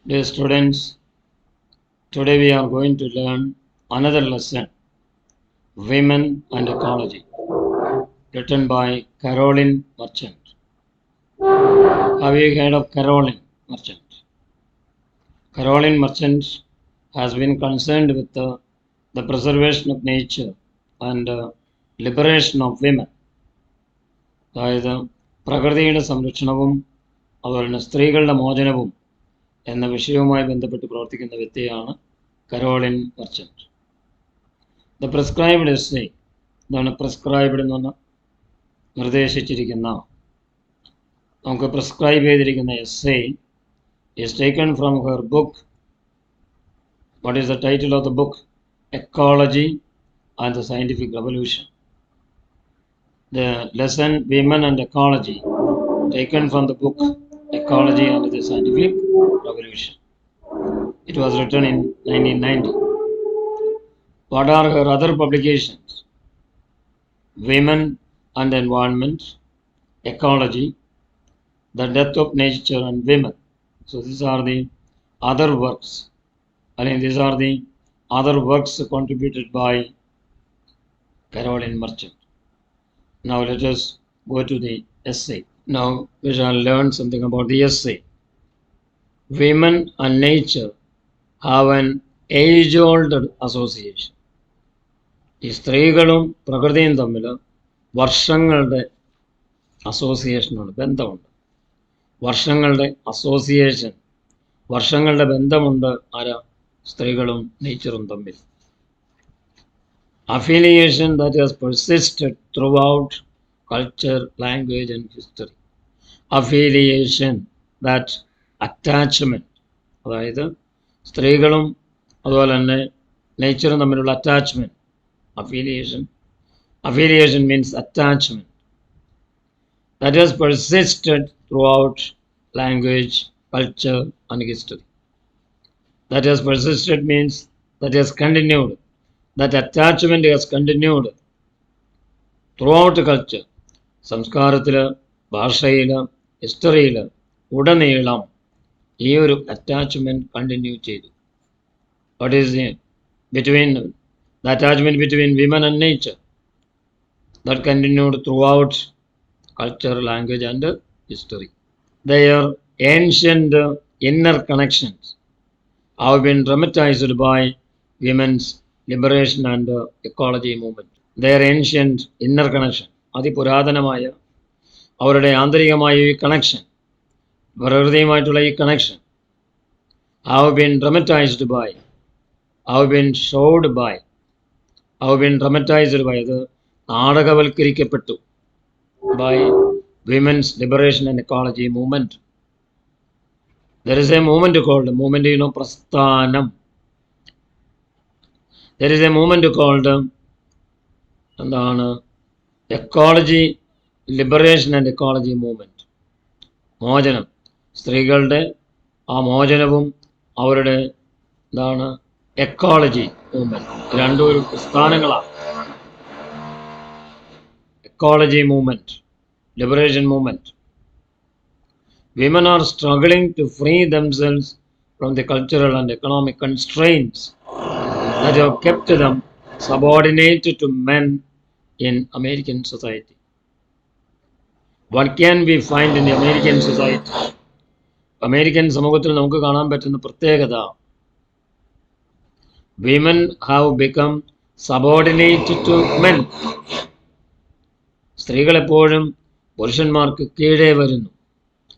Dear students, today we are going to learn another lesson, Women and Ecology, written by Caroline Merchant. Have you heard of Caroline Merchant? Caroline Merchant has been concerned with the preservation of nature and liberation of women. അതായത് പ്രകൃതിയുടെ സംരക്ഷണവും അതുപോലെ സ്ത്രീകളുടെ മോചനവും എന്ന വിഷയവുമായി ബന്ധപ്പെട്ട് പ്രവർത്തിക്കുന്ന വ്യക്തിയാണ് Caroline merchant. The prescribed essay, ഇതാണ് പ്രിസ്ക്രൈബ്ഡ് എന്ന് പറഞ്ഞാൽ നിർദ്ദേശിച്ചിരിക്കുന്ന, നമുക്ക് പ്രിസ്ക്രൈബ് ചെയ്തിരിക്കുന്ന essay is taken from her book. What is the title of the book? Ecology and the Scientific Revolution. The lesson Women and Ecology, taken from the book Ecology and the Scientific Revolution. It was written in 1990. What are her other publications? Women and Environment, Ecology, The Death of Nature and Women. So these are the other works. I mean, these are the other works contributed by Caroline Merchant. Now let us go to the essay. Now we shall learn something about the essay. Women and nature have an age-old association. ഈ സ്ത്രീകളും പ്രകൃതിയും തമ്മിൽ വർഷങ്ങളുടെ അസോസിയേഷനുണ്ട്, ബന്ധമുണ്ട്. വർഷങ്ങളുടെ association, വർഷങ്ങളുടെ ബന്ധമുണ്ട് സ്ത്രീകളും നേച്ചറും തമ്മിൽ. Affiliation that has persisted throughout culture, language and history. Affiliation, that attachment, അതായത് സ്ത്രീകളും അതുപോലെ തന്നെ നേച്ചറും തമ്മിലുള്ള attachment. Affiliation means attachment that has persisted throughout language, culture and history. That has persisted means that has continued. That attachment has continued throughout culture. സംസ്കാരത്തില്, ഭാഷയില്, ഹിസ്റ്ററിയില് ഉടനീളം ഈ ഒരു attachment continue ചെയ്തു. What is it? The attachment between women and nature that continued throughout culture, language and history. Their ancient inner connections have been dramatized by women's liberation and ecology movement. Their ancient inner connection, അതിപുരാതനമായ അവരുടെ ആന്തരികമായ ഈ connection, പ്രകൃതിയുമായിട്ടുള്ള ഈ connection, have been dramatized by, have been showed by, have been dramatized by, അത് നാടകവൽക്കരിക്കപ്പെട്ടു by women's liberation and ecology movement. There is a movement called പ്രസ്ഥാനം. There is a movement called എന്താണ് ecology liberation and ecology movement. മോചനം, സ്ത്രീകളുടെ ആ മോചനവും അവരുടെ എന്താണ് ecology movement, രണ്ടും ഒരു പ്രസ്ഥാനങ്ങളാണ്. Ecology movement, liberation movement. Women are struggling to free themselves from the cultural and economic constraints that have kept them subordinate to men in American society. What can we find in the American society? American സമൂഹത്തിൽ നമുക്ക് കാണാൻ പറ്റുന്ന പ്രത്യേകത, women have become subordinate to men. സ്ത്രീകൾ എപ്പോഴും പുരുഷന്മാർക്ക് കീഴേ വരുന്നു,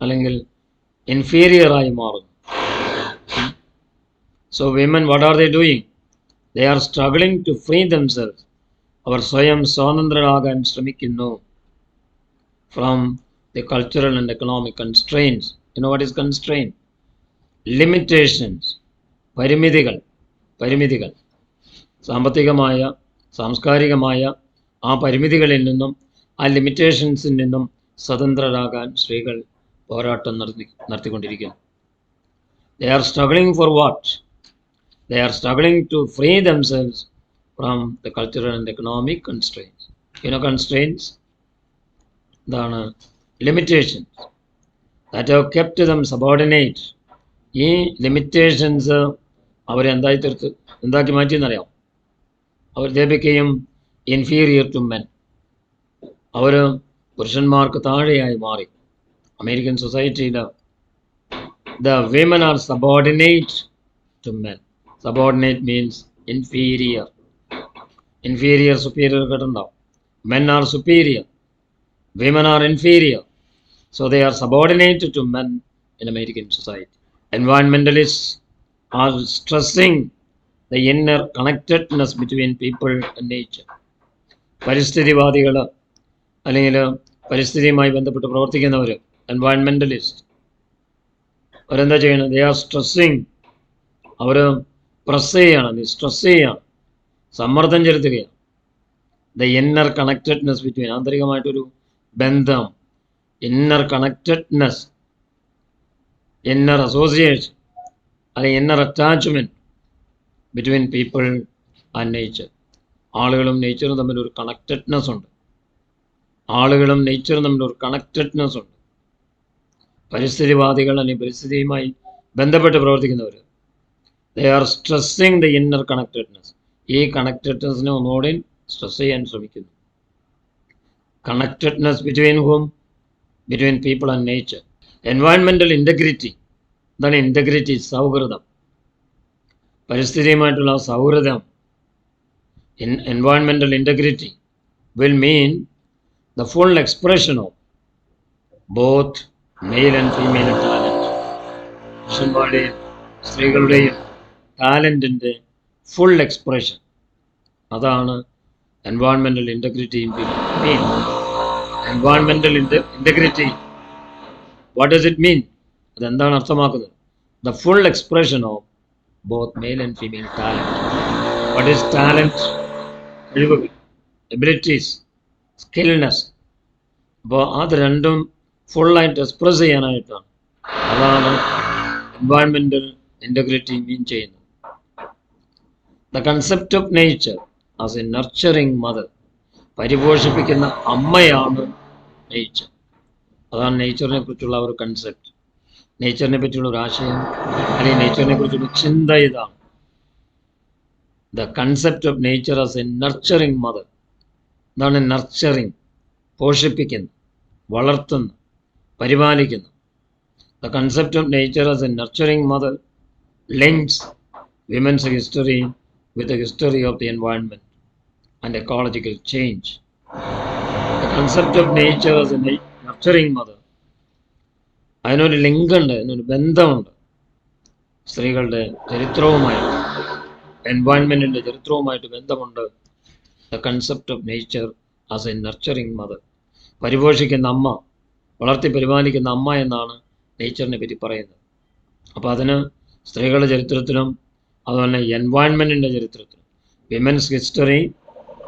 അല്ലെങ്കിൽ ഇൻഫീരിയറായി മാറുന്നു. So women, what are they doing? They are struggling to free themselves. അവർ സ്വയം സ്വതന്ത്രരാകാൻ ശ്രമിക്കുന്നു. From the cultural and economic constraints. You know what is constraint? Limitations. പരിമിതികൾ. സാമ്പത്തികമായ, സാംസ്കാരികമായ ആ പരിമിതികളിൽ നിന്നും, ആ ലിമിറ്റേഷൻസിൽ നിന്നും സ്വതന്ത്രരാകാൻ സ്ത്രീകൾ പോരാട്ടം നടത്തിക്കൊണ്ടിരിക്കുന്നു. They are struggling for what? They are struggling to free themselves from the cultural and economic constraints. You know constraints? Limitations that have kept them subordinate ഈ ലിമിറ്റേഷൻസ് എന്താക്കി മാറ്റിയെന്നറിയാം. They became inferior to men. അവർ പുരുഷന്മാർക്ക് താഴെയായി മാറി. American സൊസൈറ്റിയിൽ the women are subordinate to men. Subordinate means inferior. Inferior, superior കേട്ടിട്ടുണ്ടാവും. Men are superior. Women are inferior. So they are subordinate to men in American society. Environmentalists are stressing the inner connectedness between people and nature. പരിസ്ഥിതിവാദികൾ അല്ലെങ്കിൽ പരിസ്ഥിതിയുമായി ബന്ധപ്പെട്ട് പ്രവർത്തിക്കുന്നവർ, environmentalist, അവരെന്താ ചെയ്യണം? They are stressing. അവർ stress ചെയ്യാണ്, സമ്മർദ്ദം ചെലുത്തുകയാണ്. ദ ഇന്നർ കണക്റ്റഡ്നെസ് ബിറ്റ്വീൻ, ആന്തരികമായിട്ടൊരു ബന്ധം, ഇന്നർ കണക്റ്റഡ്നെസ്, ഇന്നർ അസോസിയേഷൻ അല്ലെങ്കിൽ inner attachment between people and nature. ആളുകളും നേച്ചറും തമ്മിലൊരു കണക്റ്റഡ്നെസ് ഉണ്ട്. ആളുകളും നേച്ചറും തമ്മിലൊരു കണക്റ്റഡ്നെസ് ഉണ്ട്. പരിസ്ഥിതിവാദികൾ അല്ലെങ്കിൽ പരിസ്ഥിതിയുമായി ബന്ധപ്പെട്ട് പ്രവർത്തിക്കുന്നവർ, they are stressing the inner connectedness. ഈ കണക്റ്റഡ്നെസ്സിനെ ഒന്നുകൂടി സ്ട്രെസ് ചെയ്യാൻ ശ്രമിക്കുന്നു. Connectedness between hmm? Between people and nature. എൻവയൺമെൻ്റൽ ഇൻറ്റഗ്രിറ്റി. എന്താണ് ഇൻറ്റഗ്രിറ്റി? സൗഹൃദം, പരിസ്ഥിതിയുമായിട്ടുള്ള സൗഹൃദം. എൻവയൺമെൻ്റൽ integrity will mean the full expression of both male and female talent. പുരുഷന്മാരുടെയും സ്ത്രീകളുടെയും ടാലൻറ്റിൻ്റെ ഫുൾ എക്സ്പ്രഷൻ. അതാണ് എൻവയൺമെൻ്റൽ ഇൻറ്റഗ്രിറ്റി മീൻ. എൻവയൺമെൻ്റൽ integrity, what does it mean? അതെന്താണ് അർത്ഥമാക്കുന്നത്? The full expression of both male and female talent. What is talent? കഴിവുകൾ, abilities, skillness. അപ്പോൾ അത് രണ്ടും ഫുള്ളായിട്ട് എക്സ്പ്രസ് ചെയ്യാനായിട്ടാണ്. അതാണ് എൻവയൺമെൻ്റൽ ഇൻറ്റഗ്രിറ്റി മീൻ ചെയ്യുന്നത്. The concept of nature as a nurturing mother. പരിപോഷിപ്പിക്കുന്ന അമ്മയാണ് നേച്ചർ. അതാണ് നേച്ചറിനെ കുറിച്ചുള്ള ഒരു കൺസെപ്റ്റ്. നേച്ചറിനെ പറ്റിയുള്ള ഒരു ആശയം അല്ലെങ്കിൽ നേച്ചറിനെ കുറിച്ചുള്ള ചിന്ത ഇതാണ്. The concept of nature as a nurturing mother. എന്താണ് നർച്ചറിങ്? പോഷിപ്പിക്കുന്നു, വളർത്തുന്നു, പരിപാലിക്കുന്നു. The concept of nature as a nurturing mother links women's history with the history of the environment and ecological change. The concept of nature as a nurturing mother, അതിനൊരു ലിങ്കുണ്ട്, അതിനൊരു ബന്ധമുണ്ട് സ്ത്രീകളുടെ ചരിത്രവുമായിട്ട്, എൻവയൺമെൻറ്റിൻ്റെ ചരിത്രവുമായിട്ട് ബന്ധമുണ്ട്. The concept of nature as a nurturing mother. പരിപോഷിക്കുന്ന അമ്മ, വളർത്തി പരിപാലിക്കുന്ന അമ്മ എന്നാണ് നേച്ചറിനെ പറ്റി പറയുന്നത്. അപ്പോൾ അതിന് സ്ത്രീകളുടെ ചരിത്രത്തിലും അതുപോലെ എൻവയൺമെൻറ്റിൻ്റെ ചരിത്രത്തിലും, women's history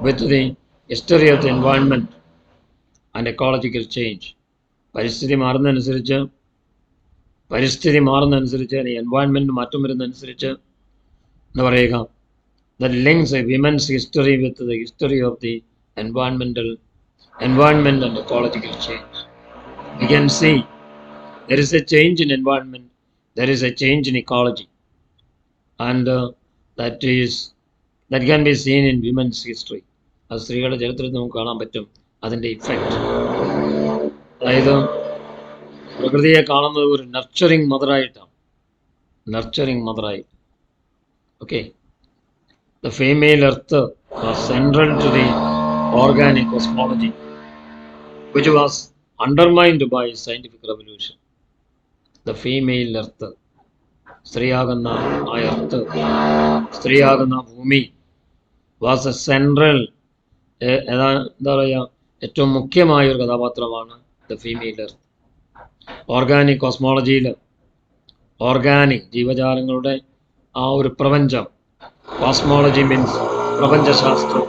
with the history of the environment and ecological change. പരിസ്ഥിതി മാറുന്നതനുസരിച്ച് എൻവയൺമെൻറ്റ് മാറ്റം വരുന്നതനുസരിച്ച് എന്താ പറയുക? The links a women's history with the history of the environment and ecological change. We can see there is a change in environment, there is a change in ecology, and that can be seen in women's history. അത് സ്ത്രീകളുടെ ചരിത്രത്തിൽ നമുക്ക് കാണാൻ പറ്റും അതിൻ്റെ effect. അതായത് പ്രകൃതിയെ കാണുന്നത് ഒരു നർച്ചറിങ് മദറായിട്ടാണ്. Okay. The female earth was central to the organic cosmology, which was undermined by scientific revolution. The female earth, സ്ത്രീയാകുന്ന ആ എർത്ത്, സ്ത്രീയാകുന്ന ഭൂമി, വാസ് എ സെൻട്രൽ, എന്താ പറയുക, ഏറ്റവും മുഖ്യമായൊരു കഥാപാത്രമാണ് ദ ഫീമെയിൽ എർത്ത്. ഓർഗാനിക് കോസ്മോളജിയിൽ ഓർഗാനിക് ജീവജാലങ്ങളുടെ ആ ഒരു പ്രപഞ്ചം, കോസ്മോളജി മീൻസ് പ്രപഞ്ചശാസ്ത്രം.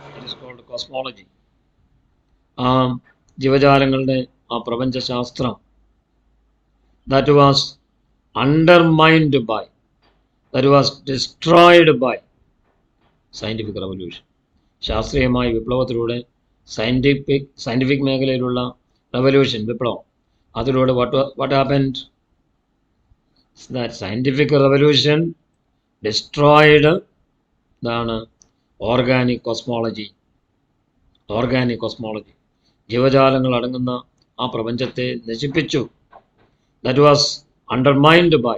It is called cosmology. ആ ജീവജാലങ്ങളുടെ ആ പ്രപഞ്ചശാസ്ത്രം, that was undermined by, that was destroyed by scientific revolution. ശാസ്ത്രീയമായ വിപ്ലവത്തിലൂടെ സയൻറ്റിഫിക് മേഖലയിലുള്ള റെവല്യൂഷൻ, വിപ്ലവം, അതിലൂടെ what happened? That scientific revolution destroyed എന്താണ് ഓർഗാനിക് കോസ്മോളജി. ജീവജാലങ്ങൾ അടങ്ങുന്ന ആ പ്രപഞ്ചത്തെ നശിപ്പിച്ചു. That was undermined by,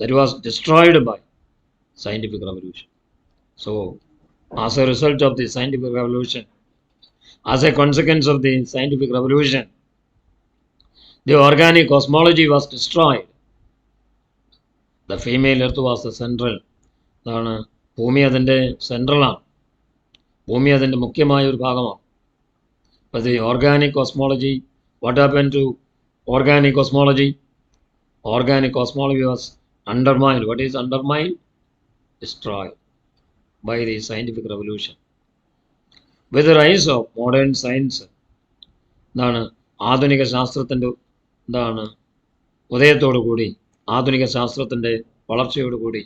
that was destroyed by scientific revolution. So, as a result of the scientific revolution, as a consequence of the scientific revolution, the organic cosmology was destroyed. The female earth was the central. അതാണ് ഭൂമി അതിൻ്റെ സെൻട്രലാണ്. ഭൂമി അതിൻ്റെ മുഖ്യമായ ഒരു ഭാഗമാണ്. But the organic cosmology, what happened to organic cosmology? Organic cosmology was undermined. What is undermined? Destroyed by the scientific revolution. With the rise of modern science, എന്താണ് ആധുനിക ശാസ്ത്രത്തിൻ്റെ എന്താണ് ഉദയത്തോടു കൂടി, ആധുനിക ശാസ്ത്രത്തിൻ്റെ വളർച്ചയോടുകൂടി,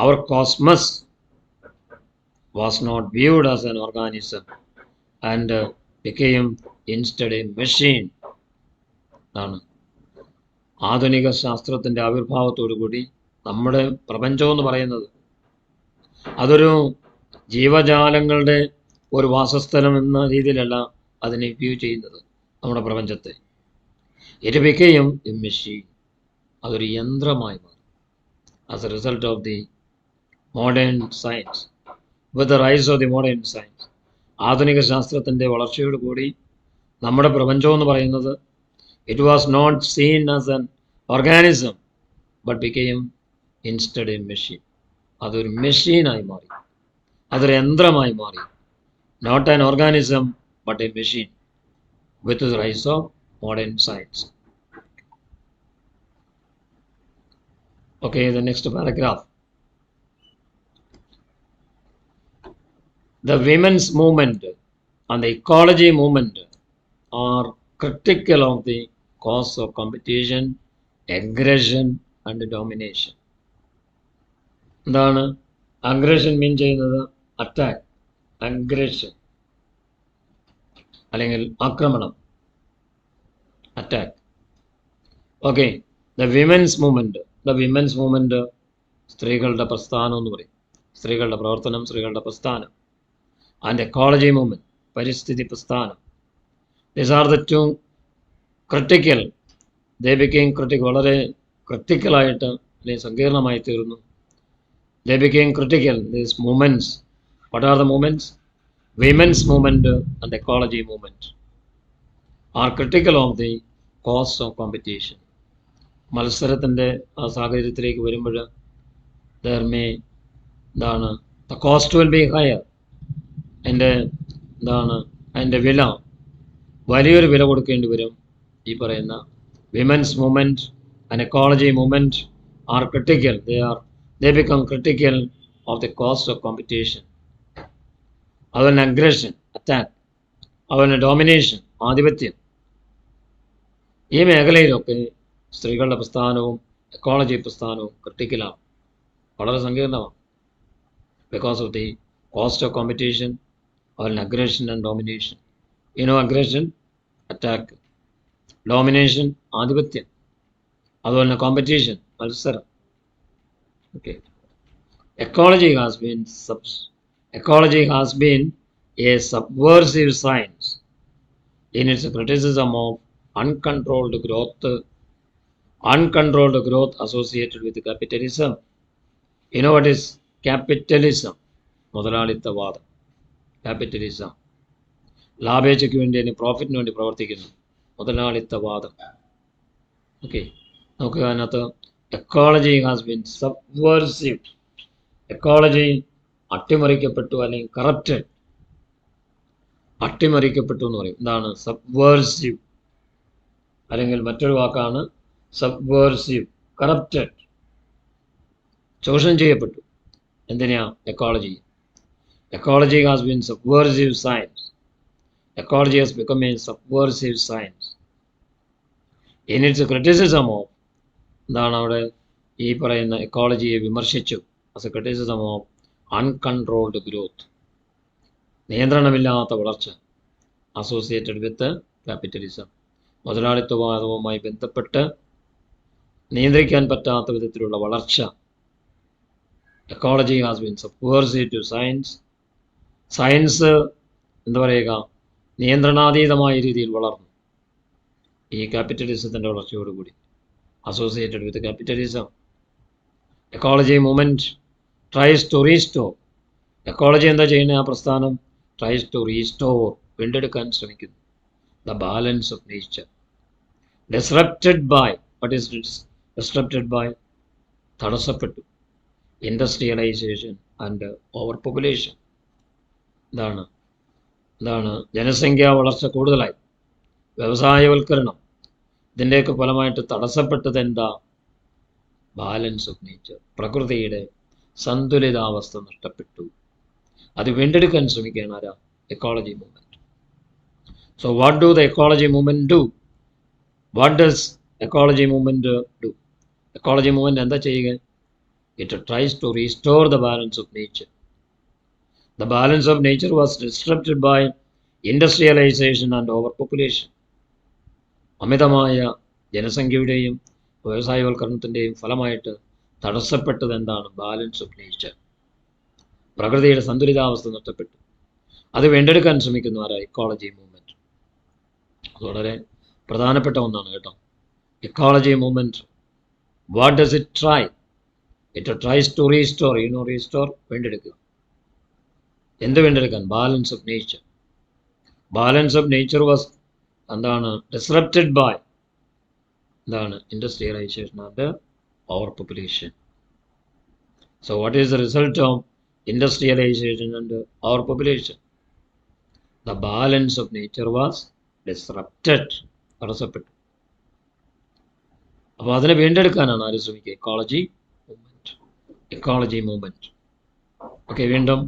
our cosmos was not viewed as an organism and became instead a machine. ആണ് ആധുനിക ശാസ്ത്രത്തിൻ്റെ ആവിർഭാവത്തോടു കൂടി നമ്മുടെ പ്രപഞ്ചം എന്ന് പറയുന്നത് അതൊരു ജീവജാലങ്ങളുടെ ഒരു വാസസ്ഥലം എന്ന രീതിയിലല്ല അതിനെ വ്യൂ ചെയ്യുന്നത് നമ്മുടെ പ്രപഞ്ചത്തെ. It became a machine. അതൊരു യന്ത്രമായി മാറി. As a result of the modern science, with the rise of the modern science, ആധുനിക ശാസ്ത്രത്തിൻ്റെ വളർച്ചയോട് കൂടി നമ്മുടെ പ്രപഞ്ചം എന്ന് പറയുന്നത് it was not seen as an organism but became instead a machine. അതൊരു മെഷീനായി മാറി, അതൊരു യന്ത്രമായി മാറി. Not an organism but a machine with the rise of modern science. Okay, the next paragraph. The women's movement and the ecology movement are critical of the cause of competition, aggression and domination. എന്താണ് aggression മീൻ ചെയ്യുന്നത്? Attack, aggression അല്ലെങ്കിൽ ആക്രമണം, attack. Okay, the women's movement സ്ത്രീകളുടെ പ്രസ്ഥാനം എന്ന് പറയും. സ്ത്രീകളുടെ പ്രവർത്തനം, സ്ത്രീകളുടെ പ്രസ്ഥാനം. ആൻഡ് എക്കോളജി മൂവ്മെൻറ്റ്, പരിസ്ഥിതി പ്രസ്ഥാനം. These are the two critical. They became critical, വളരെ ക്രിട്ടിക്കലായിട്ട് അല്ലെങ്കിൽ സങ്കീർണമായി തീർന്നു. They became critical, these movements. What are the movements? Women's movement and ecology movement are critical of the cost of competition. മത്സരത്തിൻ്റെ ആ സാഹചര്യത്തിലേക്ക് വരുമ്പോൾ there may എന്താണ് the cost will be higher. അതിൻ്റെ വില, വലിയൊരു വില കൊടുക്കേണ്ടി വരും. ഈ പറയുന്ന women's movement and ecology movement are critical. They become critical of the cost of competition. അതുപോലെ അഗ്രഷൻ, അറ്റാക്ക്, അതുപോലെ ഡോമിനേഷൻ, ആധിപത്യം. ഈ മേഖലയിലൊക്കെ സ്ത്രീകളുടെ പ്രസ്ഥാനവും എക്കോളജി പ്രസ്ഥാനവും ക്രിട്ടിക്കലാണ്, വളരെ സങ്കീർണമാണ്. Because of the cost of competition, അതുപോലെ aggression and domination. Aggression, attack, domination, ആധിപത്യം, അതുപോലെ കോമ്പറ്റീഷൻ, മത്സരം. Okay. Ecology has been a subversive science in its criticism of uncontrolled growth associated with capitalism. You know what is capitalism? മുതലാളിത്തവാദം, capitalism. ലാഭേച്ഛയ്ക്ക് വേണ്ടി, പ്രോഫിറ്റിന് വേണ്ടി പ്രവർത്തിക്കുന്നു, മുതലാളിത്തവാദം. Okay, നമുക്ക് അതിനകത്ത് ecology has been സബ്വേർസീവ്. Ecology അട്ടിമറിക്കപ്പെട്ടു അല്ലെങ്കിൽ corrupted, അട്ടിമറിക്കപ്പെട്ടു എന്ന് പറയും. എന്താണ് സബ്വേർസീവ്? അല്ലെങ്കിൽ മറ്റൊരു വാക്കാണ് സബ്വേർസീവ്, കറപ്റ്റഡ്, ചൂഷണം ചെയ്യപ്പെട്ടു. എന്തിനാ? Ecology. Ecology has been subversive science. Ecology has become a subversive science in its criticism of, എന്താണ് അവിടെ ഈ പറയുന്ന എക്കോളജിയെ വിമർശിച്ചു. As a criticism of uncontrolled growth, നിയന്ത്രണമില്ലാത്ത വളർച്ച, അസോസിയേറ്റഡ് വിത്ത് ക്യാപിറ്റലിസം, മുതലാളിത്തവാദവുമായി ബന്ധപ്പെട്ട് നിയന്ത്രിക്കാൻ പറ്റാത്ത വിധത്തിലുള്ള വളർച്ച ecology has been subversive to science. Science എന്താ പറയുക, നിയന്ത്രണാതീതമായ രീതിയിൽ വളർന്നു ഈ ക്യാപിറ്റലിസത്തിൻ്റെ വളർച്ചയോടുകൂടി. Associated with capitalism, ecology movement tries to restore. Ecology എന്താ ചെയ്യുന്നത്? ആ പ്രസ്ഥാനം ട്രൈസ് ടു റീസ്റ്റോർ, വീണ്ടെടുക്കാൻ ശ്രമിക്കുന്നു the balance of nature. Disrupted by, what is disrupted by? തടസ്സപ്പെട്ടു. Industrialization and over population. എന്താണ് ജനസംഖ്യാ വളർച്ച കൂടുതലായി, വ്യവസായവൽക്കരണം, ഇതിൻ്റെയൊക്കെ ഫലമായിട്ട് തടസ്സപ്പെട്ടത് എന്താ? ബാലൻസ് ഓഫ് നേച്ചർ, പ്രകൃതിയുടെ സന്തുലിതാവസ്ഥ നഷ്ടപ്പെട്ടു. അത് വീണ്ടെടുക്കാൻ ശ്രമിക്കുകയാണ് ആരാ? Ecology movement. So what do the ecology movement do? What does ecology movement do? Ecology movement എന്താ ചെയ്യുക? It tries to restore the balance of nature. The balance of nature was disrupted by industrialization and overpopulation. അമിതമായ ജനസംഖ്യയുടെയും വ്യവസായവൽക്കരണത്തിൻ്റെയും ഫലമായിട്ട് തടസ്സപ്പെട്ടത് എന്താണ്? Balance of nature, പ്രകൃതിയുടെ സന്തുലിതാവസ്ഥ നഷ്ടപ്പെട്ടു. അത് വീണ്ടെടുക്കാൻ ശ്രമിക്കുന്നു ആരാ? Ecology movement. അത് വളരെ പ്രധാനപ്പെട്ട ഒന്നാണ് കേട്ടോ. Ecology movement, what does it try? It tries to restore. Restore, വീണ്ടെടുക്കുക. എന്ത് വീണ്ടെടുക്കാൻ? Balance of nature. Balance of nature was disrupted by industrialization and over population. So what is the result of industrialization and over population? The balance of nature was disrupted, തടസ്സപ്പെട്ടു. അപ്പോൾ അതിനെ വീണ്ടെടുക്കാനാണ് ആര് ശ്രമിക്കുക? Ecology movement. Ecology movement. Okay, വീണ്ടും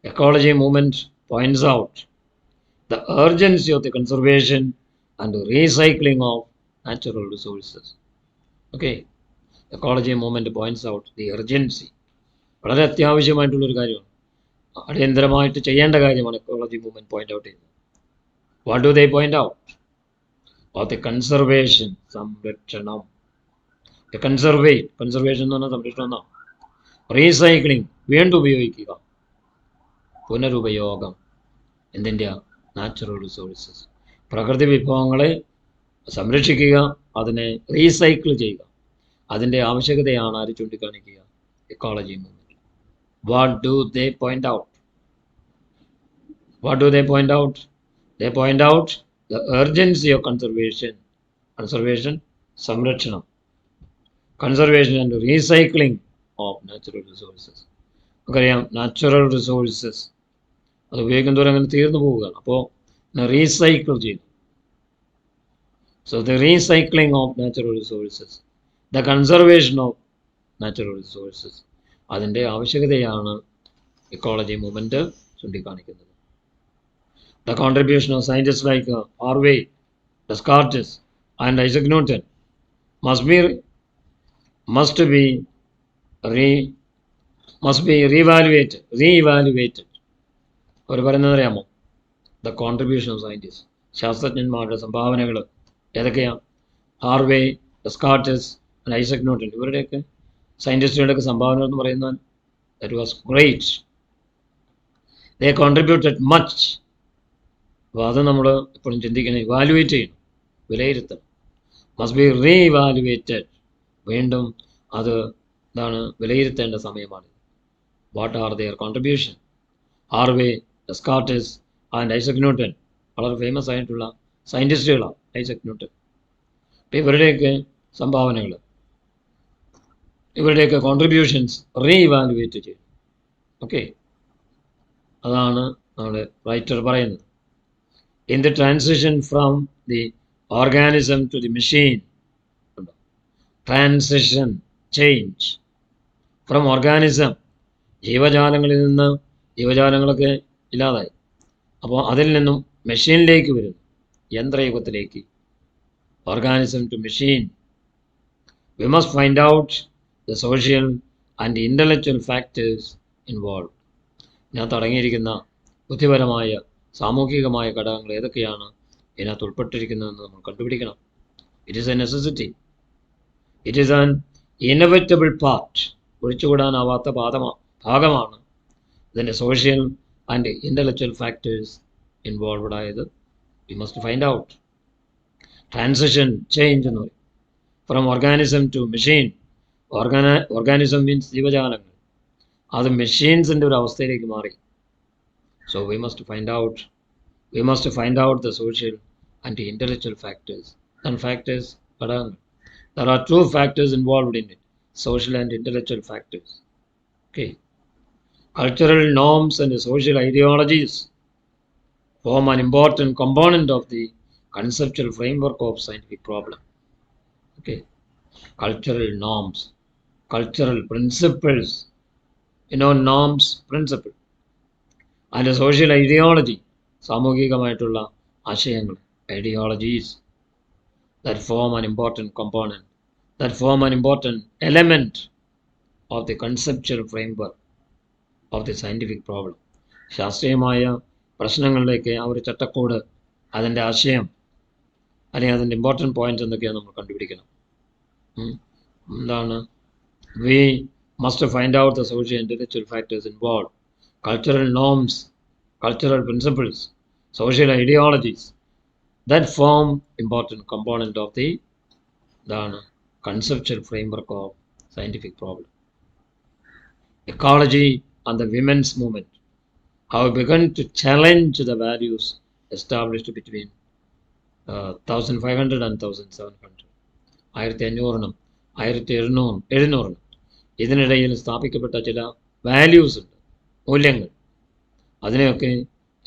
ecology movement points out the urgency of the conservation and recycling of natural resources. Okay, ecology movement points out the urgency. വളരെ അത്യാവശ്യമായിട്ടുള്ളൊരു കാര്യമാണ്, അടിയന്തരമായിട്ട് ചെയ്യേണ്ട കാര്യമാണ് എക്കോളജി മൂവ്മെൻറ്റ് പോയിന്റ് ഔട്ട് ചെയ്യുന്നത്. What do they point out? Of the conservation, സംരക്ഷണം. Conservation എന്ന് പറഞ്ഞാൽ സംരക്ഷണം എന്നാണ്. റീസൈക്ലിംഗ്, വീണ്ടും ഉപയോഗിക്കുക, പുനരുപയോഗം. എന്തിൻ്റെ? നാച്ചുറൽ റിസോഴ്സസ്, പ്രകൃതി വിഭവങ്ങളെ സംരക്ഷിക്കുക, അതിനെ റീസൈക്കിൾ ചെയ്യുക. അതിൻ്റെ ആവശ്യകതയാണ് ആര് ചൂണ്ടിക്കാണിക്കുക? Ecology movement. What do they point out? What do they point out? They point out the urgency of conservation, സംരക്ഷണം, conservation and recycling of natural resources. നമുക്കറിയാം, നാച്ചുറൽ റിസോഴ്സസ് അത് ഉപയോഗിക്കുന്നതോടെ അങ്ങനെ തീർന്നു പോവുകയാണ്. അപ്പോൾ റീസൈക്കിൾ ചെയ്യുന്നു. So the recycling of natural resources, the conservation of natural resources, അതിൻ്റെ ആവശ്യകതയാണ് എക്കോളജി മൂവ്മെൻറ്റ് ചൂണ്ടിക്കാണിക്കുന്നത്. The contribution of scientist like Harvey, Descartes and Isaac Newton must be re-evaluated. അവർ പറയുന്നത് അറിയാമോ? ദ കോൺട്രിബ്യൂഷൻ ഓഫ് സയൻറ്റിസ്റ്റ്, ശാസ്ത്രജ്ഞന്മാരുടെ സംഭാവനകൾ ഏതൊക്കെയാണ്? Harvey, Descartes and Isaac newton, ഇവരുടെയൊക്കെ സയൻറ്റിസ്റ്റുകളുടെയൊക്കെ സംഭാവന എന്ന് പറയുന്നത് that was great. They contributed much. അപ്പോൾ അത് നമ്മൾ എപ്പോഴും ചിന്തിക്കണം, ഇവാലുവേറ്റ് ചെയ്യണം, വിലയിരുത്തണം. മസ്റ്റ് ബി റീഇവാലുവേറ്റഡ്, വീണ്ടും അത് വിലയിരുത്തേണ്ട സമയമാണ്. What are their contribution? Harvey, Descartes and Isaac Newton, വളരെ ഫേമസ് ആയിട്ടുള്ള സയൻറ്റിസ്റ്റുകളാണ് ഐസക് ന്യൂട്ടൺ. അപ്പോൾ ഇവരുടെയൊക്കെ സംഭാവനകൾ, ഇവരുടെയൊക്കെ കോൺട്രിബ്യൂഷൻസ് റീഇവാലുവേറ്റ് ചെയ്യും. ഓക്കെ, അതാണ് നമ്മുടെ റൈറ്റർ പറയുന്നത്. In the transition from the organism to the machine, transition, change from organism, ജീവജാലങ്ങളിൽ നിന്ന്, ജീവജാലങ്ങളൊക്കെ ഇല്ലാതായി, അപ്പോൾ അതിൽ നിന്നും മെഷീനിലേക്ക് വരുന്നു, യന്ത്രയുഗത്തിലേക്ക്. Organism to machine. We must find out the social and intellectual factors involve. ഇതിനകത്ത് അടങ്ങിയിരിക്കുന്ന ബുദ്ധിപരമായ, സാമൂഹികമായ ഘടകങ്ങൾ ഏതൊക്കെയാണ് ഇതിനകത്ത് ഉൾപ്പെട്ടിരിക്കുന്നതെന്ന് നമ്മൾ കണ്ടുപിടിക്കണം. It is a necessity. It is an inevitable part. ഒഴിച്ചുകൂടാനാവാത്ത ഭാഗമാണ് ഇതിൻ്റെ social and intellectual factors involved ആയത്. We must find out. Transition change എന്ന് പറയും. From organism to machine. Organism means ജീവജാലങ്ങൾ. അത് മെഷീൻസിൻ്റെ ഒരു അവസ്ഥയിലേക്ക് മാറി. So we must find out the social and intellectual factors. And factors ഘടകങ്ങൾ. There are two factors involved in it, social and intellectual factors. Okay. Cultural norms and social ideologies form an important component of the conceptual framework of scientific problem. Okay. Cultural norms, cultural principles, norms, principle, and a social ideology, സാമൂഹികമായിട്ടുള്ള ആശയങ്ങൾ, ideologies, that form an important element of the conceptual framework of the scientific problem. ശാസ്ത്രീയമായ പ്രശ്നങ്ങളിലേക്ക് ആ ഒരു ചട്ടക്കൂട്, അതിൻ്റെ ആശയം അല്ലെങ്കിൽ അതിൻ്റെ ഇമ്പോർട്ടൻറ്റ് പോയിന്റ്സ് എന്തൊക്കെയാണ് നമ്മൾ കണ്ടുപിടിക്കണം. എന്താണ്? V must find out the social intellectual factors involve, cultural norms, cultural principles, social ideologies that form important component of the conceptual framework of scientific problem. Ecology and the women's movement have begun to challenge the values established between 1500 and 1700. 1500 1700 ഇതിനിടയിൽ സ്ഥാപിക്കപ്പെട്ട ചില values ഉണ്ട്, മൂല്യങ്ങൾ. അതിനെയൊക്കെ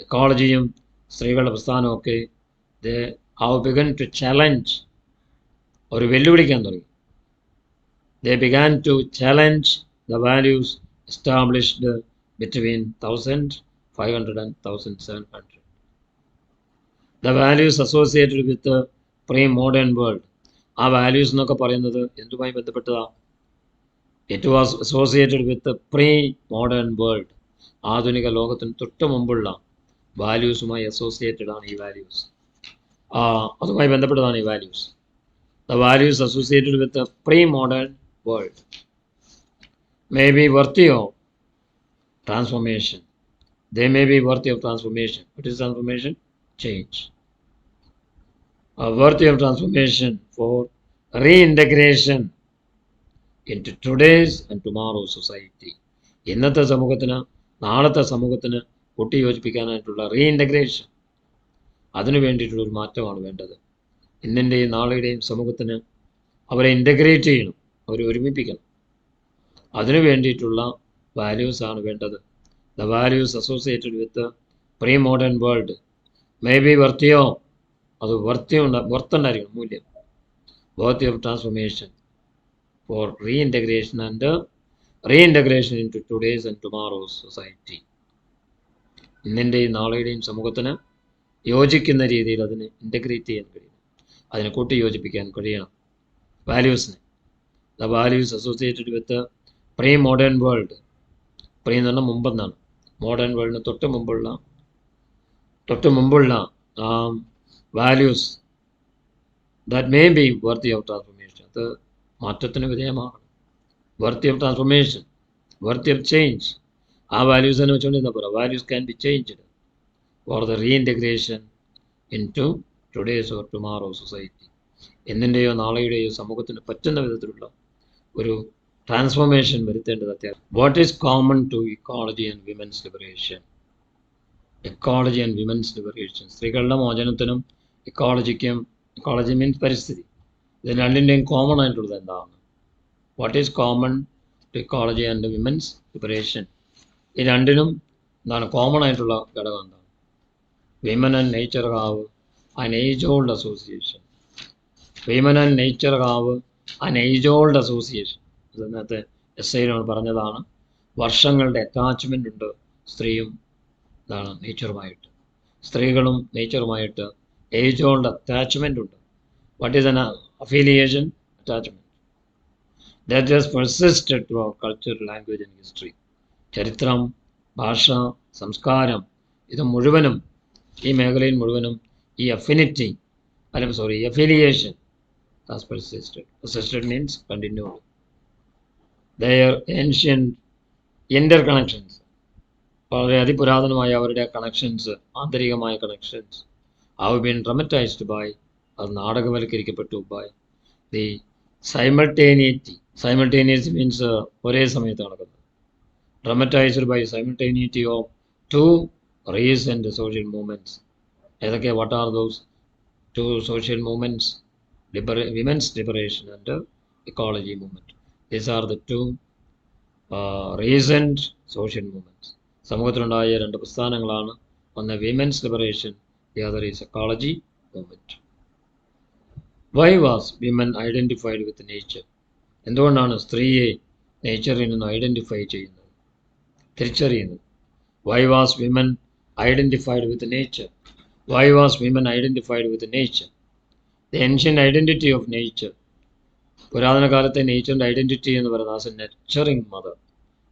എക്കോളജിയും സ്ത്രീകളുടെ പ്രസ്ഥാനമൊക്കെ they have begun to challenge, ഒരു വെല്ലുവിളിക്കാൻ തുടങ്ങി. They began to challenge the values established between 1500 and 1700. The values associated with the pre-modern world. ആ വാല്യൂസ് എന്നൊക്കെ പറയുന്നത് എന്തുമായി ബന്ധപ്പെട്ടതാ? It was associated with the pre-modern world. ആധുനിക ലോകത്തിന് തൊട്ട് മുമ്പുള്ള വാല്യൂസുമായി അസോസിയേറ്റഡ് ആണ് ഈ വാല്യൂസ്. അതുമായി ബന്ധപ്പെട്ടതാണ് ഈ values. The values associated with the pre-modern world may be worthy of transformation. They may be worthy of transformation. What is transformation? Change. Worthy of transformation for reintegration into today's and tomorrow's society. ഇന്നത്തെ സമൂഹത്തിന് നാളത്തെ സമൂഹത്തിന് കൂട്ടിയോജിപ്പിക്കാനായിട്ടുള്ള റീഇൻ്റഗ്രേഷൻ, അതിനു വേണ്ടിയിട്ടുള്ളൊരു മാറ്റമാണ് വേണ്ടത്. ഇന്നിൻ്റെയും നാളെയുടെയും സമൂഹത്തിന് അവരെ ഇൻ്റഗ്രേറ്റ് ചെയ്യണം, അവരെ ഒരുമിപ്പിക്കണം. അതിനു വേണ്ടിയിട്ടുള്ള വാല്യൂസാണ് വേണ്ടത്. The values associated with pre modern world may be വർത്തിയോ, അത് വർത്തുണ്ടായിരിക്കണം, മൂല്യം. Worthy of transformation for reintegration and reintegration into today's and tomorrow's society. ഇന്നിൻ്റെയും നാളെയുടെയും സമൂഹത്തിന് യോജിക്കുന്ന രീതിയിൽ അതിനെ ഇൻ്റഗ്രേറ്റ് ചെയ്യാൻ കഴിയണം, അതിനെ കൂട്ടി യോജിപ്പിക്കാൻ കഴിയണം വാല്യൂസിനെ. The values associated with pre modern world. Pre എന്ന് പറഞ്ഞാൽ മുമ്പെന്നാണ്. മോഡേൺ വേൾഡിന് തൊട്ട് മുമ്പുള്ള values that may be worthy of transformation. അത് മാറ്റത്തിന് വിധേയമാണ്. Worthy of transformation, worthy of change. ആ വാല്യൂസിനെ വെച്ചുകൊണ്ട് എന്താ പറയുക? Values can be changed for the reintegration into today's or tomorrow's society. എന്നിൻ്റെയോ നാളെയുടെയോ സമൂഹത്തിന് പറ്റുന്ന വിധത്തിലുള്ള ഒരു ട്രാൻസ്ഫോർമേഷൻ വരുത്തേണ്ടത് അത്യാവശ്യം. What is common to ecology and women's liberation? Ecology and women's liberation, സ്ത്രീകളുടെ മോചനത്തിനും ഇക്കോളജിക്കും, ഇക്കോളജി മീൻസ് പരിസ്ഥിതി, ഇത് രണ്ടിൻ്റെയും കോമൺ ആയിട്ടുള്ളത് എന്താണ്? What is common to ecology and women's liberation? ഈ രണ്ടിനും എന്താണ് കോമൺ ആയിട്ടുള്ള ഘടകം? എന്താണ്? Women and nature have an age-old association. Women and nature have an age-old association. ഇതിനകത്ത് എസ്സേയിലാണ് പറഞ്ഞതാണ്. വർഷങ്ങളുടെ അറ്റാച്ച്മെൻ്റ് ഉണ്ട് സ്ത്രീയും നേച്ചറുമായിട്ട്. സ്ത്രീകളും നേച്ചറുമായിട്ട് ഏജ്-ഓൾഡ് അറ്റാച്ച്മെൻ്റ് ഉണ്ട്. What is an affiliation? Attachment. That has പെർസിസ്റ്റഡ് through out culture, language and history. ചരിത്രം, ഭാഷ, സംസ്കാരം, ഇത് മുഴുവനും, ഈ മേഖലയിൽ മുഴുവനും ഈ affinity affiliation has persisted. Persisted means continued. Their ancient interconnections, വളരെ അതിപുരാതനമായ അവരുടെ കണക്ഷൻസ്, ആന്തരികമായ connections, have been dramatized by, അത് നാടകവൽക്കരിക്കപ്പെട്ടു, by the simultaneity. Simultaneity means ഒരേ സമയത്ത് നടക്കുന്നത്. Dramatized by simultaneity of two recent social movements. ഏതൊക്കെ? What are those two social movements? Women's liberation and ecology movement. These are the two recent social movements. സമൂഹത്തിലുണ്ടായ രണ്ട് പ്രസ്ഥാനങ്ങളാണ്. ഒന്ന് women's liberation, the other is ecology movement. Why was women identified with nature? എന്തുകൊണ്ടാണ് സ്ത്രീയെ നേച്ചറിൽ നിന്ന് identify ചെയ്യുന്നത്, തിരിച്ചറിയുന്നത്? Why was women identified with nature? Why was women identified with nature? The ancient identity of nature. പുരാതന കാലത്തെ നേച്ചറിൻ്റെ identity എന്ന് പറയുന്നത് as a nurturing mother.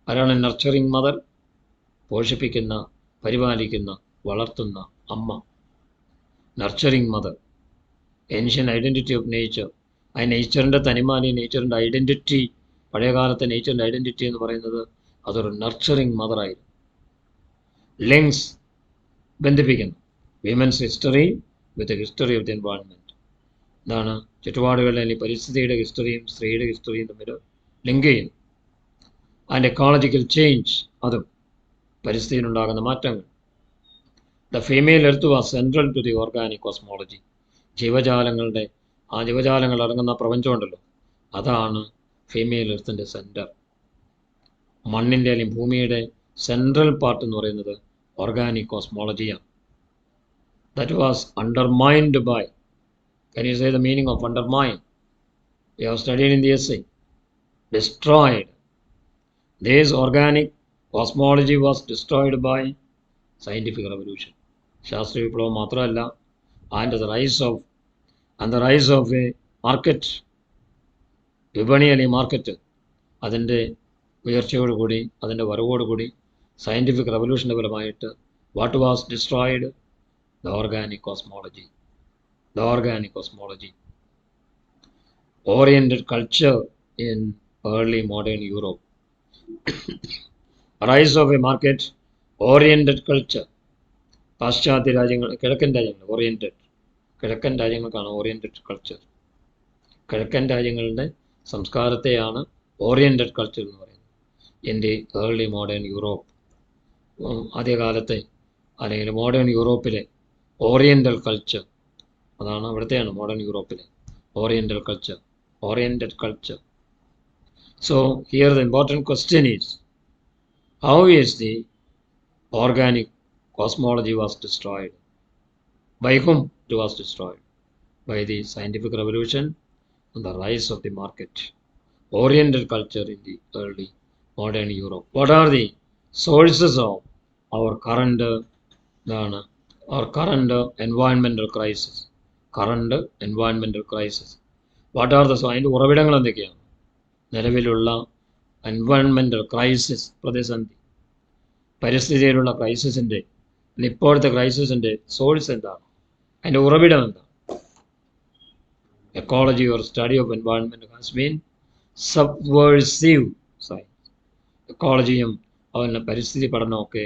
ആരാണ് നർച്ചറിങ് മദർ? പോഷിപ്പിക്കുന്ന, പരിപാലിക്കുന്ന, വളർത്തുന്ന അമ്മ. Nurturing mother. Ancient identity of nature. ആ നേച്ചറിൻ്റെ തനിമാനി, നേച്ചറിൻ്റെ ഐഡൻറ്റിറ്റി, പഴയകാലത്തെ നേച്ചറിൻ്റെ ഐഡൻറ്റിറ്റി എന്ന് പറയുന്നത് അതൊരു നർച്ചറിങ് മദറായിരുന്നു. ലിങ്ക്സ്, ബന്ധിപ്പിക്കുന്നു. Women's history with history of the environment. എന്താണ്? ചുറ്റുപാടുകളിലെ അല്ലെങ്കിൽ പരിസ്ഥിതിയുടെ ഹിസ്റ്ററിയും സ്ത്രീയുടെ ഹിസ്റ്ററിയും തമ്മിൽ ലിങ്ക് ചെയ്യുന്നു. ആൻഡ് എക്കോളജിക്കൽ ചേഞ്ച്, അതും പരിസ്ഥിതിയിലുണ്ടാകുന്ന മാറ്റങ്ങൾ. The female earth was central to the organic cosmology. ജീവജാലങ്ങളുടെ, ആ ജീവജാലങ്ങൾ അടങ്ങുന്ന പ്രപഞ്ചമുണ്ടല്ലോ, അതാണ് ഫീമെയിൽ എർത്തിൻ്റെ സെൻറ്റർ. മണ്ണിൻ്റെ അല്ലെങ്കിൽ ഭൂമിയുടെ സെൻട്രൽ പാർട്ട് എന്ന് പറയുന്നത് ഓർഗാനിക് കോസ്മോളജിയാണ്. That was undermined by, can you say the meaning of undermine? We have studied in the essay. Destroyed. This organic cosmology was destroyed by scientific revolution. ശാസ്ത്രീയ വിപ്ലവം മാത്രമല്ല, and the rise of a market, വിപണി അല്ലെങ്കിൽ market, അതിൻ്റെ ഉയർച്ചയോടുകൂടി, അതിൻ്റെ വരവോടുകൂടി, scientific റവല്യൂഷൻ്റെ ഫലമായിട്ട് what was destroyed? The organic cosmology. The organic cosmology. Oriented culture in early modern Europe. Rise of a market oriented culture. പാശ്ചാത്യ രാജ്യങ്ങൾ, കിഴക്കൻ രാജ്യങ്ങൾ, ഓറിയൻറ്റഡ്, കിഴക്കൻ രാജ്യങ്ങൾക്കാണ് ഓറിയൻറ്റഡ് കൾച്ചർ. കിഴക്കൻ രാജ്യങ്ങളുടെ സംസ്കാരത്തെയാണ് ഓറിയൻറ്റഡ് കൾച്ചർ എന്ന് പറയുന്നത്. In the early modern Europe, ആദ്യകാലത്തെ അല്ലെങ്കിൽ മോഡേൺ യൂറോപ്പിലെ ഓറിയൻ്റൽ കൾച്ചർ, അതാണ് അവിടുത്തെയാണ് മോഡേൺ യൂറോപ്പിലെ oriental culture. Oriented culture. So here the important question is, how is the organic cosmology was destroyed? By whom it was destroyed? By the scientific revolution and the rise of the market. Oriental culture in the early modern Europe. What are the sources of our current environmental crisis? Current environmental crisis. What are the അതിൻ്റെ ഉറവിടങ്ങൾ എന്തൊക്കെയാണ്? നിലവിലുള്ള environmental crisis, പ്രതിസന്ധി, പരിസ്ഥിതിയിലുള്ള ക്രൈസിസിൻ്റെ, ഇപ്പോഴത്തെ ക്രൈസിസിൻ്റെ source എന്താണ്? അതിൻ്റെ ഉറവിടം എന്താണ്? Ecology or study of environment has been subversive science. എക്കോളജിയും അതുപോലെ പരിസ്ഥിതി പഠനമൊക്കെ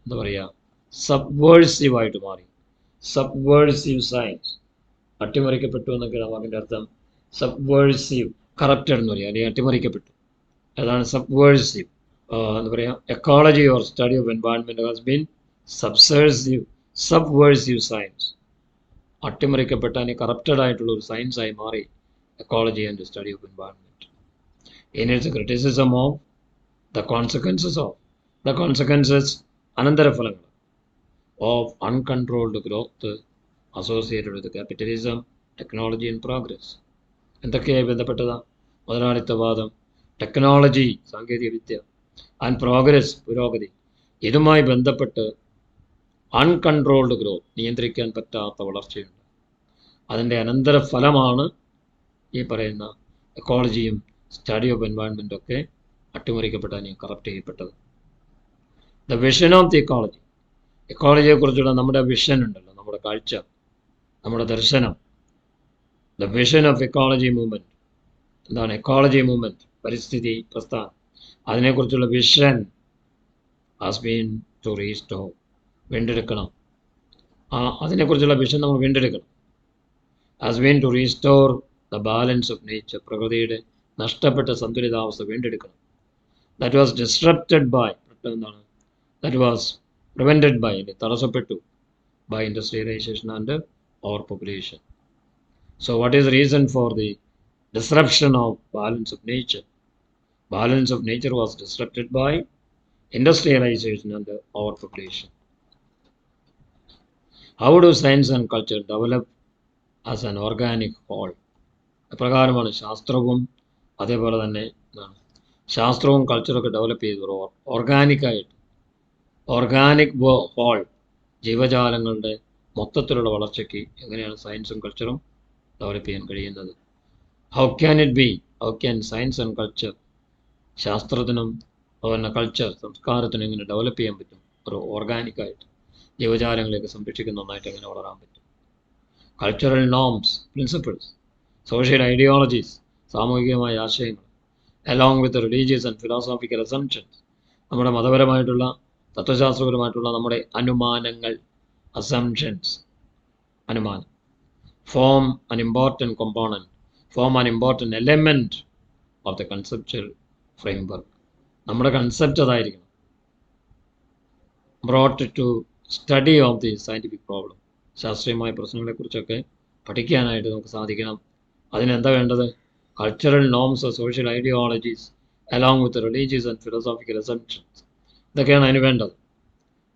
എന്താ പറയുക, സബ്വേഴ്സീവായിട്ട് മാറി. സബ്വേഴ്സീവ് സയൻസ്, അട്ടിമറിക്കപ്പെട്ടു എന്നൊക്കെയാണ് വാക്കിൻ്റെ അർത്ഥം. സബ്വേഴ്സീവ്, കറപ്റ്റഡ് എന്ന് പറയുക, അല്ലെങ്കിൽ അട്ടിമറിക്കപ്പെട്ടു, അതാണ് സബ്വേഴ്സീവ്. എന്താ പറയുക, ecology or study of environment has been subversive science. അട്ടിമറിക്കപ്പെട്ട അല്ലെങ്കിൽ കറപ്റ്റഡ് ആയിട്ടുള്ള ഒരു സയൻസായി മാറി ecology and study of environment. In its criticism of the consequences, അനന്തരഫലങ്ങൾ of uncontrolled growth associated with capitalism, technology and progress. എന്തൊക്കെയായി ബന്ധപ്പെട്ടതാണ്? മുതലാളിത്തവാദം, ടെക്നോളജി, സാങ്കേതികവിദ്യ, ആൻഡ് പ്രോഗ്രസ്, പുരോഗതി. ഇതുമായി ബന്ധപ്പെട്ട് അൺകൺട്രോൾഡ് ഗ്രോത്ത്, നിയന്ത്രിക്കാൻ പറ്റാത്ത വളർച്ചയുണ്ട്. അതിൻ്റെ അനന്തരഫലമാണ് ഈ പറയുന്ന എക്കോളജിയും സ്റ്റഡി ഓഫ് എൻവയോൺമെൻറ്റും ഒക്കെ അട്ടിമറിക്കപ്പെട്ടാൽ കറപ്റ്റ് ചെയ്യപ്പെട്ടത്. The vision of the ecology. എക്കോളജിയെക്കുറിച്ചുള്ള നമ്മുടെ വിഷൻ ഉണ്ടല്ലോ, നമ്മുടെ കാഴ്ച, നമ്മുടെ ദർശനം, the vision of ecology movement. എന്താണ് എക്കോളജി മൂവ്മെൻറ്റ്? പരിസ്ഥിതി പ്രസ്ഥാനം. അതിനെക്കുറിച്ചുള്ള vision has been to restore, വീണ്ടെടുക്കണം. അതിനെക്കുറിച്ചുള്ള വിഷൻ നമ്മൾ വീണ്ടെടുക്കണം. Has been to restore the balance of nature, പ്രകൃതിയുടെ നഷ്ടപ്പെട്ട സന്തുലിതാവസ്ഥ വീണ്ടെടുക്കണം. ദാറ്റ് വാസ് ഡിസ്റപ്റ്റഡ് ബൈ, എന്താണ്, ദാറ്റ് വാസ് പ്രിവെൻറ്റഡ് ബൈ, തടസ്സപ്പെട്ടു by industrialization and overpopulation. So what is the reason for the disruption of balance of nature? Balance of nature was disrupted by industrialization and overpopulation. How do science and culture develop as an organic whole? അപ്രകാരമാണ് ശാസ്ത്രവും അതേപോലെ തന്നെ ശാസ്ത്രവും കൾച്ചറൊക്കെ develop ചെയ്തു ഓർഗാനിക്കായിട്ട്. Organic whole, ജീവജാലങ്ങളുടെ മൊത്തത്തിലുള്ള വളർച്ചയ്ക്ക് എങ്ങനെയാണ് സയൻസും കൾച്ചറും ഡെവലപ്പ് ചെയ്യാൻ കഴിയുന്നത്? How can it be, how can science and culture, ശാസ്ത്രത്തിനും അതുപോലെ കൾച്ചർ സംസ്കാരത്തിനും എങ്ങനെ ഡെവലപ്പ് ചെയ്യാൻ പറ്റും? ഒരു ഓർഗാനിക്കായിട്ട് ജീവജാലങ്ങളെയൊക്കെ സംരക്ഷിക്കുന്ന ഒന്നായിട്ട് എങ്ങനെ വളരാൻ പറ്റും? Cultural norms, principles, social ideologies, സാമൂഹികമായ ആശയങ്ങൾ, along with religious and philosophical assumptions, നമ്മുടെ മതപരമായിട്ടുള്ള തത്വശാസ്ത്രപരമായിട്ടുള്ള നമ്മുടെ അനുമാനങ്ങൾ, അസംപ്ഷൻസ്, അനുമാനം, form an important component, form an important element of the conceptual framework. നമ്മുടെ കൺസെപ്റ്റ് അതായിരിക്കണം. Brought to study of the scientific problem, ശാസ്ത്രീയമായ പ്രശ്നങ്ങളെക്കുറിച്ചൊക്കെ പഠിക്കാനായിട്ട് നമുക്ക് സാധിക്കണം. അതിനെന്താ വേണ്ടത്? Cultural norms, social ideologies, along with religious and philosophical assumptions, ഇതൊക്കെയാണ് അതിന് വേണ്ടത്.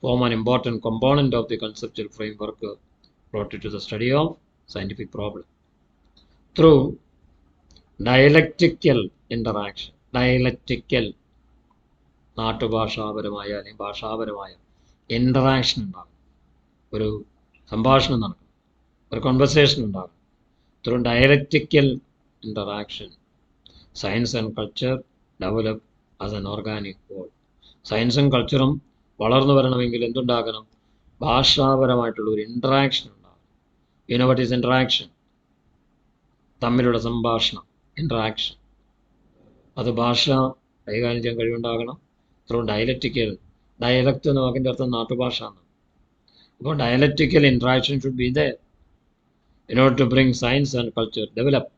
Form an important component of the conceptual framework brought to the study of scientific problem. Through dialectical interaction, dialectical, നാട്ടുഭാഷാപരമായ അല്ലെങ്കിൽ ഭാഷാപരമായ ഇൻറ്ററാക്ഷൻ ഉണ്ടാകും, ഒരു സംഭാഷണം നടക്കും, ഒരു കോൺവെർസേഷൻ ഉണ്ടാകും. Through dialectical interaction science and culture develop as an organic whole. സയൻസും കൾച്ചറും വളർന്നു വരണമെങ്കിൽ എന്തുണ്ടാകണം? ഭാഷാപരമായിട്ടുള്ള ഒരു ഇൻട്രാക്ഷൻ ഉണ്ടാകും. You know what is interaction? തമ്മിലുള്ള സംഭാഷണം, ഇൻട്രാക്ഷൻ. അത് ഭാഷ കൈകാര്യം ചെയ്യാൻ കഴിവുണ്ടാകണം. ത്രൂ ഡയലക്റ്റിക്കൽ, ഡയലക്റ്റ് എന്ന വാക്കിൻ്റെ അർത്ഥം നാട്ടുഭാഷ ആണ്. അപ്പോൾ dialectical interaction should be there in order to bring science and culture develop.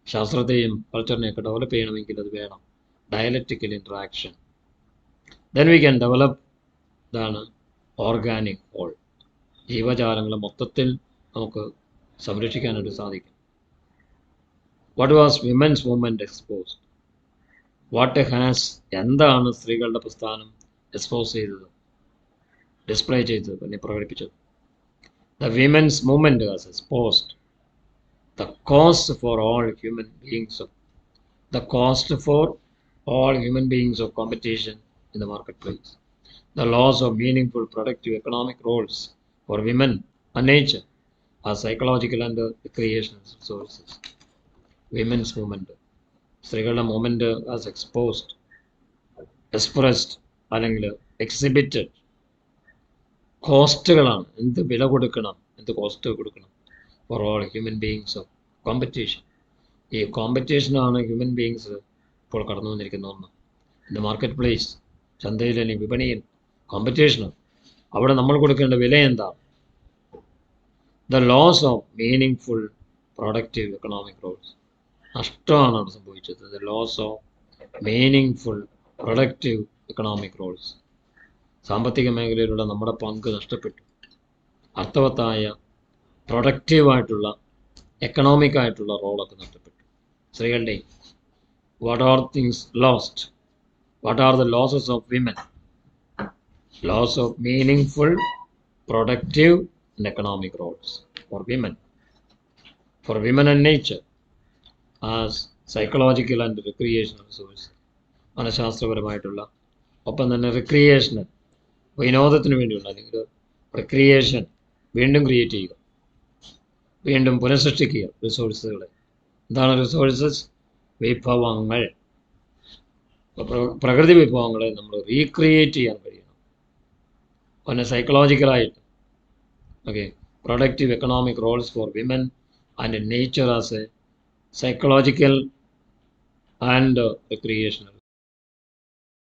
ശാസ്ത്രത്തെയും കൾച്ചറിനെയൊക്കെ ഡെവലപ്പ് ചെയ്യണമെങ്കിൽ അത് വേണം, dialectical interaction. Then we can develop ഇതാണ് ഓർഗാനിക് ഹോൾ. ജീവജാലങ്ങളെ മൊത്തത്തിൽ നമുക്ക് സംരക്ഷിക്കാനായിട്ട് സാധിക്കും. What was women's movement exposed? What has, എന്താണ് സ്ത്രീകളുടെ പ്രസ്ഥാനം എക്സ്പോസ് ചെയ്തത്, ഡിസ്പ്ലേ ചെയ്തത്, പിന്നെ പ്രകടിപ്പിച്ചത്? The women's movement has exposed the cost for all human beings of, the cost for all human beings of competition in the marketplace, the loss of meaningful productive economic roles for women and nature as psychological and recreational resources. Women's movement, സ്ത്രീകളുടെ movement as exposed, expressed അല്ലെങ്കിൽ exhibited കോസ്റ്റുകളാണ്. എന്ത് വില കൊടുക്കണം, എന്ത് cost കൊടുക്കണം four all human beings of competition. ഈ കോമ്പറ്റീഷനാണ് human beings ഇപ്പോൾ കടന്നു വന്നിരിക്കുന്ന ഒന്ന്. ഇൻ മാർക്കറ്റ് പ്ലേസ്, ചന്തയിൽ അല്ലെങ്കിൽ വിപണിയിൽ കോമ്പറ്റീഷനാണ്. അവിടെ നമ്മൾ കൊടുക്കേണ്ട വില എന്താണ്? The loss of meaningful productive economic roles, നഷ്ടമാണ് അവിടെ സംഭവിച്ചത്. The loss of meaningful productive economic roles, സാമ്പത്തിക മേഖലയിലുള്ള നമ്മുടെ പങ്ക് നഷ്ടപ്പെട്ടു. അർത്ഥവത്തായ പ്രൊഡക്റ്റീവായിട്ടുള്ള എക്കണോമിക്കായിട്ടുള്ള റോളൊക്കെ നഷ്ടപ്പെട്ടു സ്ത്രീകളുടെ. What are things lost? What are the losses of women? Loss of meaningful, productive and economic roles for women. For women and nature as psychological and recreational resources. മനഃശാസ്ത്രപരമായിട്ടുള്ള ഒപ്പം തന്നെ റിക്രിയേഷണൽ, വിനോദത്തിന് വേണ്ടിയുള്ള അല്ലെങ്കിൽ റിക്രിയേഷൻ, വീണ്ടും ക്രിയേറ്റ് ചെയ്യുക, വീണ്ടും പുനഃസൃഷ്ടിക്കുക റിസോഴ്സുകളെ. എന്താണ് resources? വിഭവങ്ങൾ. പ്രകൃതി വിഭവങ്ങളെ നമ്മൾ റീക്രിയേറ്റ് ചെയ്യാൻ കഴിയണം. പിന്നെ സൈക്കോളജിക്കലായിട്ട്, okay, productive economic roles for women, and nature as a psychological and recreational.